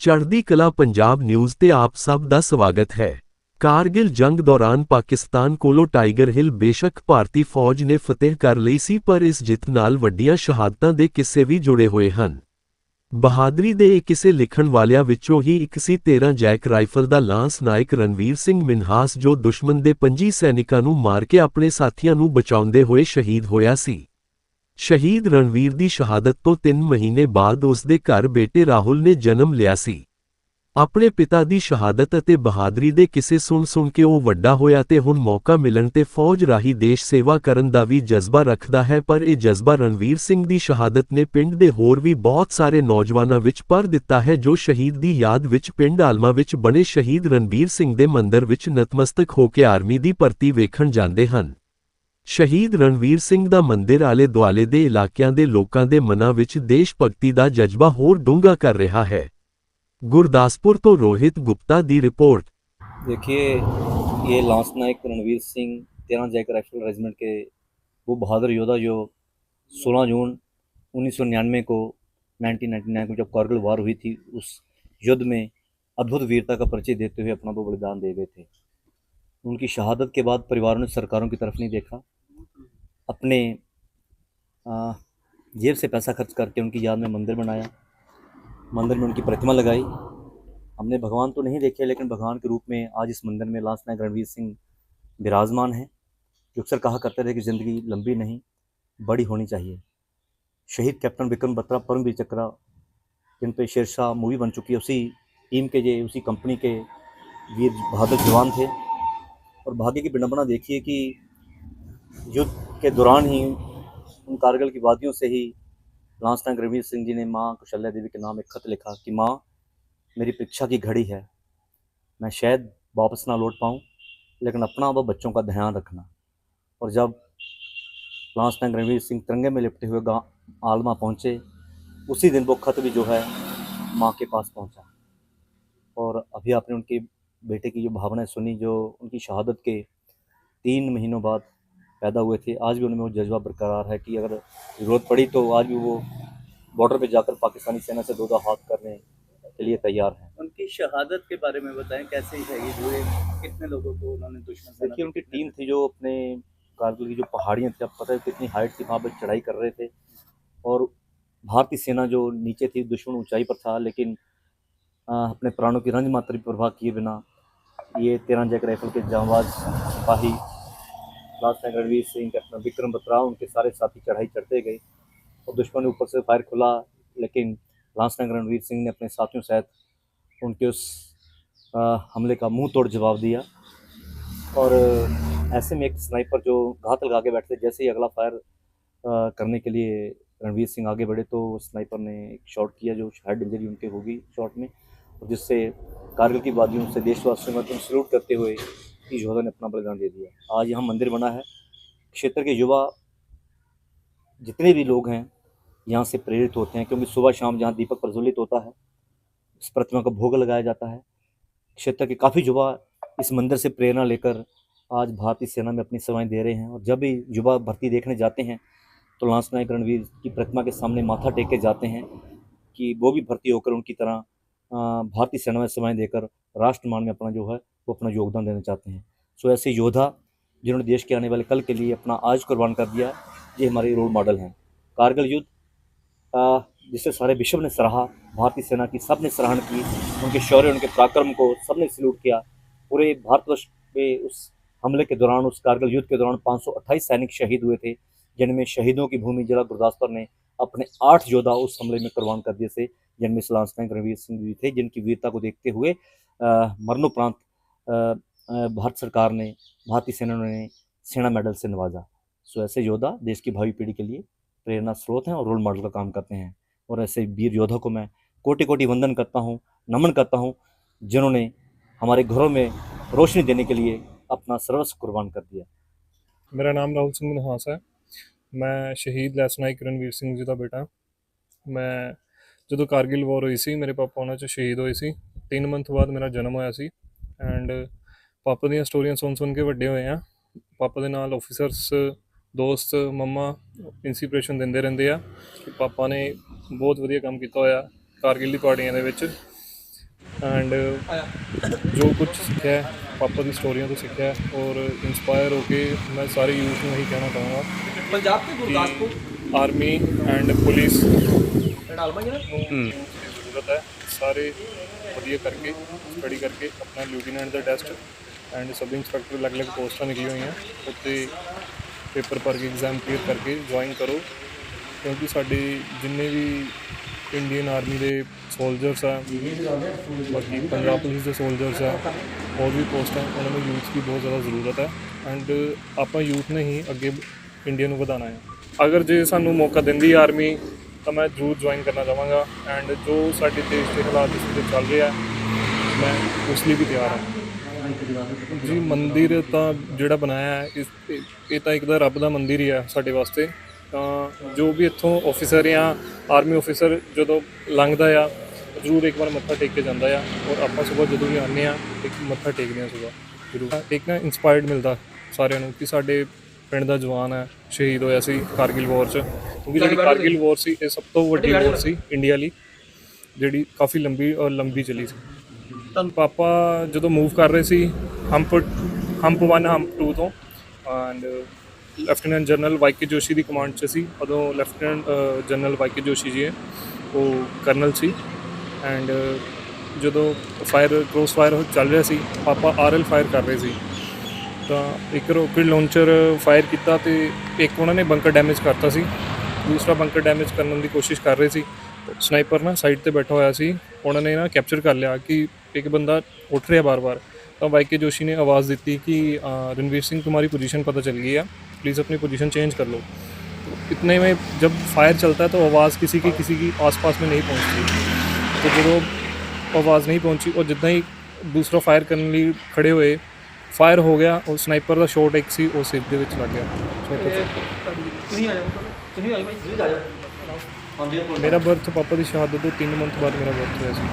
ਚੜ੍ਹਦੀ ਕਲਾ ਪੰਜਾਬ ਨਿਊਜ਼ ਤੇ ਆਪ ਸਭ ਦਾ ਸਵਾਗਤ ਹੈ। ਕਾਰਗਿਲ ਜੰਗ ਦੌਰਾਨ ਪਾਕਿਸਤਾਨ ਕੋਲੋਂ ਟਾਈਗਰ ਹਿੱਲ ਬੇਸ਼ੱਕ ਭਾਰਤੀ ਫੌਜ ਨੇ ਫਤਿਹ ਕਰ ਲਈ ਸੀ, ਪਰ ਇਸ ਜਿੱਤ ਨਾਲ ਵੱਡੀਆਂ ਸ਼ਹਾਦਤਾਂ ਦੇ ਕਿੱਸੇ ਵੀ ਜੁੜੇ ਹੋਏ ਹਨ। ਬਹਾਦਰੀ ਦੇ ਇਹ ਕਿੱਸੇ ਲਿਖਣ ਵਾਲਿਆਂ ਵਿੱਚੋਂ ਹੀ ਇੱਕ ਸੀ 13 ਜੈਕ ਰਾਈਫਲ ਦਾ ਲਾਂਸ ਨਾਇਕ ਰਣਵੀਰ ਸਿੰਘ ਮਿਨਹਾਸ, ਜੋ ਦੁਸ਼ਮਣ ਦੇ 25 ਸੈਨਿਕਾਂ ਨੂੰ ਮਾਰ ਕੇ ਆਪਣੇ ਸਾਥੀਆਂ ਨੂੰ ਬਚਾਉਂਦੇ ਹੋਏ ਸ਼ਹੀਦ ਹੋਇਆ ਸੀ। ਸ਼ਹੀਦ ਰਣਵੀਰ ਦੀ ਸ਼ਹਾਦਤ ਤੋਂ 3 ਮਹੀਨੇ ਬਾਅਦ ਉਸ ਦੇ ਘਰ ਬੇਟੇ ਰਾਹੁਲ ਨੇ ਜਨਮ ਲਿਆ ਸੀ। ਆਪਣੇ ਪਿਤਾ ਦੀ ਸ਼ਹਾਦਤ ਅਤੇ ਬਹਾਦਰੀ ਦੇ ਕਿੱਸੇ ਸੁਣ ਕੇ ਉਹ ਵੱਡਾ ਹੋਇਆ ਤੇ ਹੁਣ ਮੌਕਾ ਮਿਲਣ ਤੇ ਫੌਜ ਰਾਹੀਂ ਦੇਸ਼ ਸੇਵਾ ਕਰਨ ਦਾ ਵੀ ਜਜ਼ਬਾ ਰੱਖਦਾ ਹੈ। ਪਰ ਇਹ ਜਜ਼ਬਾ ਰਣਵੀਰ ਸਿੰਘ ਦੀ ਸ਼ਹਾਦਤ ਨੇ ਪਿੰਡ ਦੇ ਹੋਰ ਵੀ ਬਹੁਤ ਸਾਰੇ ਨੌਜਵਾਨਾਂ ਵਿੱਚ ਭਰ ਦਿੱਤਾ ਹੈ, ਜੋ ਸ਼ਹੀਦ ਦੀ ਯਾਦ ਵਿੱਚ ਪਿੰਡ ਆਲਮਾ ਵਿੱਚ ਬਣੇ ਸ਼ਹੀਦ ਰਣਵੀਰ ਸਿੰਘ ਦੇ ਮੰਦਰ ਵਿੱਚ ਨਤਮਸਤਕ ਹੋ ਕੇ ਆਰਮੀ ਦੀ ਭਰਤੀ ਵੇਖਣ ਜਾਂਦੇ ਹਨ। ਸ਼ਹੀਦ ਰਣਵੀਰ ਸਿੰਘ ਦਾ ਮੰਦਿਰ ਆਲੇ ਦੁਆਲੇ ਦੇ ਇਲਾਕਿਆਂ ਦੇ ਲੋਕਾਂ ਦੇ ਮਨਾਂ ਵਿੱਚ ਦੇਸ਼ ਭਗਤੀ ਦਾ ਜਜ਼ਬਾ ਹੋਰ ਡੂੰਘਾ ਕਰ ਰਿਹਾ ਹੈ। गुरदासपुर तो रोहित गुप्ता दी रिपोर्ट। देखिए, ये lance Naik Ranveer Singh 13 JAK rifle regiment के वो बहादुर योद्धा जो 16 जून 1999 को 1999 को जब कारगिल वार हुई थी, उस युद्ध में अद्भुत वीरता का परिचय देते हुए अपना वो बलिदान दे गए थे। उनकी शहादत के बाद परिवारों ने सरकारों की तरफ नहीं देखा, अपने जेब से पैसा खर्च करके उनकी याद में मंदिर बनाया, मंदिर में उनकी प्रतिमा लगाई। हमने भगवान तो नहीं देखे, लेकिन भगवान के रूप में आज इस मंदिर में लांस नायक रणवीर सिंह विराजमान हैं, जो अक्सर कहा करते थे कि ज़िंदगी लंबी नहीं बड़ी होनी चाहिए। शहीद कैप्टन विक्रम बत्रा परमवीर चक्र, जिन पे शेरशाह मूवी बन चुकी है, उसी टीम के उसी कंपनी के वीर बहादुर जवान थे। और भाग्य की विडंबना देखिए कि युद्ध के दौरान ही उन कारगिल की वादियों से ही लांस नायक रणवीर सिंह जी ने माँ कौशल्या देवी के नाम एक खत लिखा कि माँ, मेरी परीक्षा की घड़ी है, मैं शायद वापस ना लौट पाऊँ, लेकिन अपना व बच्चों का ध्यान रखना। और जब लांस नायक रणवीर सिंह तिरंगे में लिपटे हुए गाँव आलमा पहुँचे, उसी दिन वो खत भी जो है माँ के पास पहुँचा। और अभी आपने उनके बेटे की जो भावनाएं सुनी, जो उनकी शहादत के 3 महीनों बाद पैदा हुए थे, आज भी उनमें वो जज्बा बरकरार है कि अगर ज़रूरत पड़ी तो आज भी वो बॉर्डर पे जाकर पाकिस्तानी सेना से दो हाथ करने के लिए तैयार हैं। उनकी शहादत के बारे में बताएं, कैसे शहीद हुए, कितने लोगों को उन्होंने दुश्मन से? देखिए, उनकी टीम थी जो अपने कारगिल की जो पहाड़ियाँ थी, अब पता है कितनी हाइट थी, वहाँ पर चढ़ाई कर रहे थे, और भारतीय सेना जो नीचे थी, दुश्मन ऊंचाई पर था, लेकिन अपने प्राणों की रंज मात्र परवाह किए बिना ये 13 जैक राइफल के जांबाज सिपाही लांस नायक रणवीर सिंह, कैप्टन विक्रम बत्रा, उनके सारे साथी चढ़ाई चढ़ते गए और दुश्मन ने ऊपर से फायर खुला, लेकिन लांस नायक रणवीर सिंह ने अपने साथियों सहित उनके उस हमले का मुंह तोड़ जवाब दिया। और ऐसे में एक स्नाइपर जो घात लगा के बैठते, जैसे ही अगला फायर करने के लिए रणवीर सिंह आगे बढ़े, तो स्नाइपर ने एक शॉट किया जो हेड इंजरी उनके होगी शॉट में, और जिससे कारगिल की वादियों से देशवासियों में सल्यूट करते हुए इस योद्धा ने अपना बलिदान दे दिया। आज यहाँ मंदिर बना है, क्षेत्र के युवा जितने भी लोग हैं यहाँ से प्रेरित होते हैं, क्योंकि सुबह शाम जहाँ दीपक प्रज्वलित होता है, इस प्रतिमा का भोग लगाया जाता है। क्षेत्र के काफ़ी युवा इस मंदिर से प्रेरणा लेकर आज भारतीय सेना में अपनी सेवाएं दे रहे हैं। और जब भी युवा भर्ती देखने जाते हैं तो लांस नायक रणवीर की प्रतिमा के सामने माथा टेक के जाते हैं कि वो भी भर्ती होकर उनकी तरह भारतीय सेना में सेवाएं देकर राष्ट्रमान में अपना जो है वो अपना योगदान देना चाहते हैं। सो ऐसे योद्धा जिन्होंने देश के आने वाले कल के लिए अपना आज कुर्बान कर दिया, ये हमारे रोल मॉडल हैं। कारगिल युद्ध जिसे सारे विश्व ने सराहा, भारतीय सेना की सब ने सराहना की, उनके शौर्य, उनके पराक्रम को सबने सल्यूट किया। पूरे भारतवर्ष में उस हमले के दौरान, उस कारगिल युद्ध के दौरान 528 सैनिक शहीद हुए थे, जिनमें शहीदों की भूमि जिला गुरदासपुर ने अपने 8 योद्धा उस हमले में कुर्बान कर दिए थे, जिनमें लांस नायक रणवीर सिंह भी थे, जिनकी वीरता को देखते हुए मरणोपरांत भारत सरकार ने, भारतीय सेना ने सेना मेडल से नवाजा। सो ऐसे योद्धा देश की भावी पीढ़ी के लिए प्रेरणा स्रोत हैं और रोल मॉडल का काम करते हैं। और ऐसे वीर योद्धा को मैं कोटि कोटि वंदन करता हूँ, नमन करता हूँ, जिन्होंने हमारे घरों में रोशनी देने के लिए अपना सर्वस्व कुर्बान कर दिया। मेरा नाम राहुल सिंह मिनहास है। मैं शहीद लांस नायक रणवीर सिंह जी का बेटा। मैं जो कारगिल वॉर हुई सी, मेरे पापा उन्होंने च शहीद हुए सी, 3 मंथ बाद मेरा जन्म होया सी। एंड पापा दी स्टोरियां सुन के वड्डे होए हैं। पापा दे नाल ऑफिसर्स, दोस्त, मम्मा इंस्पिरेशन देंदे रहंदे आ कि पापा ने बहुत वधिया काम किया होया कारगिल दी पहाड़ियां दे विच। ਐਂਡ ਜੋ ਕੁਝ ਸਿੱਖਿਆ ਹੈ, ਪਾਪਾ ਦੀ ਸਟੋਰੀਆਂ ਤੋਂ ਸਿੱਖਿਆ ਹੈ ਔਰ ਇੰਸਪਾਇਰ ਹੋ ਕੇ ਮੈਂ ਸਾਰੇ ਯੂਥ ਨੂੰ ਇਹੀ ਕਹਿਣਾ ਚਾਹਾਂਗਾ ਪੰਜਾਬ ਤੇ ਗੁਰਦਾਸਪੁਰ ਕਿ ਆਰਮੀ ਐਂਡ ਪੁਲਿਸ ਰਣਾਲਮਾ ਜੀ ਨਾ ਨੂੰ ਜ਼ਰੂਰਤ ਹੈ। ਸਾਰੇ ਵਧੀਆ ਕਰਕੇ ਸਟੱਡੀ ਕਰਕੇ ਆਪਣਾ ਲਿਊਟੀਨੈਂਟ ਦਾ ਟੈਸਟ ਐਂਡ ਸਬ ਇੰਸਪੈਕਟਰ ਅਲੱਗ-ਅਲੱਗ ਪੋਸਟਾਂ ਨਿਕਲੀ ਹੋਈਆਂ, ਉੱਤੇ ਪੇਪਰ ਭਰ ਕੇ ਐਗਜ਼ਾਮ ਕਲੀਅਰ ਕਰਕੇ ਜੁਆਇਨ ਕਰੋ, ਕਿਉਂਕਿ ਸਾਡੇ ਜਿੰਨੇ ਵੀ ਇੰਡੀਅਨ ਆਰਮੀ ਦੇ ਸੋਲਜਰਸ ਆ, ਬਾਕੀ ਪੰਜਾਬ ਪੁਲਿਸ ਦੇ ਸੋਲਜਰਸ ਆ, ਹੋਰ ਵੀ ਪੋਸਟਾਂ, ਉਹਨਾਂ ਨੂੰ ਯੂਥ ਦੀ ਬਹੁਤ ਜ਼ਿਆਦਾ ਜ਼ਰੂਰਤ ਹੈ ਐਂਡ ਆਪਾਂ ਯੂਥ ਨੇ ਹੀ ਅੱਗੇ ਇੰਡੀਆ ਨੂੰ ਵਧਾਉਣਾ ਹੈ। ਅਗਰ ਜੇ ਸਾਨੂੰ ਮੌਕਾ ਦਿੰਦੀ ਆਰਮੀ ਤਾਂ ਮੈਂ ਜ਼ਰੂਰ ਜੁਆਇਨ ਕਰਨਾ ਚਾਹਾਂਗਾ ਐਂਡ ਜੋ ਸਾਡੇ ਦੇਸ਼ ਦੇ ਹਾਲਾਤ ਇਸ ਵੇਲੇ ਚੱਲ ਰਹੇ ਆ, ਮੈਂ ਉਸ ਲਈ ਵੀ ਤਿਆਰ ਹਾਂ ਜੀ। ਮੰਦਿਰ ਤਾਂ ਜਿਹੜਾ ਬਣਾਇਆ ਹੈ ਇਹ ਤਾਂ ਇੱਕ ਤਾਂ ਰੱਬ ਦਾ ਮੰਦਿਰ ਹੀ ਆ ਸਾਡੇ ਵਾਸਤੇ। ਤਾਂ ਜੋ ਵੀ ਇੱਥੋਂ ਆਫਿਸਰ ਜਾਂ ਆਰਮੀ ਆਫਿਸਰ ਜਦੋਂ ਲੰਘਦਾ ਆ ਜ਼ਰੂਰ ਇੱਕ ਵਾਰ ਮੱਥਾ ਟੇਕ ਕੇ ਜਾਂਦਾ ਆ, ਔਰ ਆਪਾਂ ਸੁਬਾਹ ਜਦੋਂ ਵੀ ਆਉਂਦੇ ਆ ਇੱਕ ਮੱਥਾ ਟੇਕਦੇ ਹਾਂ ਸੁਬਾਹ ਜ਼ਰੂਰ। ਇੱਕ ਨਾ ਇੰਸਪਾਇਰਡ ਮਿਲਦਾ ਸਾਰਿਆਂ ਨੂੰ ਕਿ ਸਾਡੇ ਪਿੰਡ ਦਾ ਜਵਾਨ ਹੈ, ਸ਼ਹੀਦ ਹੋਇਆ ਸੀ ਕਾਰਗਿਲ ਵਾਰ 'ਚ, ਕਿਉਂਕਿ ਜਿਹੜੀ ਕਾਰਗਿਲ ਵਾਰ ਸੀ ਇਹ ਸਭ ਤੋਂ ਵੱਡੀ ਵਾਰ ਸੀ ਇੰਡੀਆ ਲਈ, ਜਿਹੜੀ ਕਾਫੀ ਲੰਬੀ ਚੱਲੀ ਸੀ। ਤਾਂ ਪਾਪਾ ਜਦੋਂ ਮੂਵ ਕਰ ਰਹੇ ਸੀ ਹੰਪ 1 ਹੰਪ 2 ਤੋਂ, and lieutenant general ਵਾਈ.ਕੇ. Joshi the command 'ਚ ਸੀ ਉਦੋਂ। Lieutenant general ਵਾਈ.ਕੇ. ਜੋਸ਼ੀ ਜੀ ਹੈ, ਉਹ ਕਰਨਲ ਸੀ ਐਂਡ ਜਦੋਂ ਕ੍ਰੋਸ ਫਾਇਰ ਚੱਲ ਰਿਹਾ ਸੀ, ਪਾਪਾ RL ਫਾਇਰ ਕਰ ਰਹੇ ਸੀ ਤਾਂ ਇੱਕ ਰੋਕਟ ਲਾਂਚਰ ਫਾਇਰ ਕੀਤਾ ਤੇ ਇੱਕ ਉਹਨਾਂ ਨੇ ਬੰਕਰ ਡੈਮੇਜ ਕਰਤਾ ਸੀ, ਦੂਸਰਾ ਬੰਕਰ ਡੈਮੇਜ ਕਰਨ ਦੀ ਕੋਸ਼ਿਸ਼ ਕਰ ਰਹੇ ਸੀ। ਸਨਾਈਪਰ ਨਾ ਸਾਈਡ ਤੇ ਬੈਠਾ ਹੋਇਆ ਸੀ, ਉਹਨਾਂ ਨੇ ਨਾ ਕੈਪਚਰ ਕਰ ਲਿਆ ਕਿ ਇੱਕ ਬੰਦਾ ਉੱਠ ਰਿਹਾ ਬਾਰ-ਬਾਰ। ਤਾਂ ਵਾਈ.ਕੇ. ਜੋਸ਼ੀ ਨੇ ਆਵਾਜ਼ ਦਿੱਤੀ कि रणवीर सिंह तुम्हारी पोजीशन पता चल गई है, प्लीज़ अपनी पोजीशन चेंज कर लो। इतने में जब फायर चलता है तो आवाज़ किसी की आसपास में नहीं पहुंचती, तो जो आवाज़ नहीं पहुंची और जितना ही दूसरा फायर करने लिए खड़े हुए फायर हो गया और स्नाइपर का शॉट एक सी और सिर दे विच लग गया। ਤੁਸੀਂ ਆ ਜਾਓ, ਤੁਸੀਂ ਆ ਜਾਓ, ਤੁਸੀਂ ਆ ਜਾਓ। मेरा बर्थ पापा की शहादत तो 3 मंथ बाद मेरा बर्थ हुआ सी।